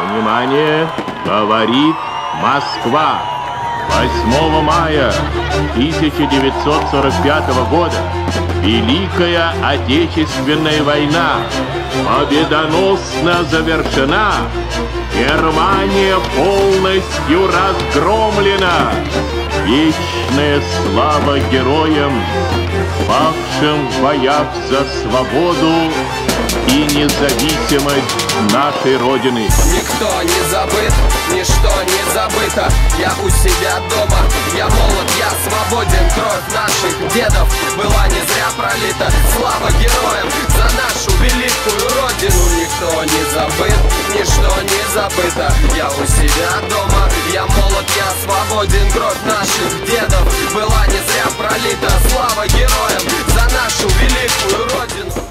Внимание! Говорит Москва! 8 мая 1945 года Великая Отечественная война победоносно завершена. Германия полностью разгромлена. Вечная слава героям, павшим в боях за свободу и независимость нашей Родины. Никто не забыт, ничто не забыто. Я у себя дома, я молод, я свободен. Кровь наших дедов была не зря пролита. Слава героям за нашу великую Родину. Никто не забыт, ничто не забыто. Я у себя дома, я молод, я свободен. Кровь наших дедов была не зря пролита. Слава героям за нашу великую Родину.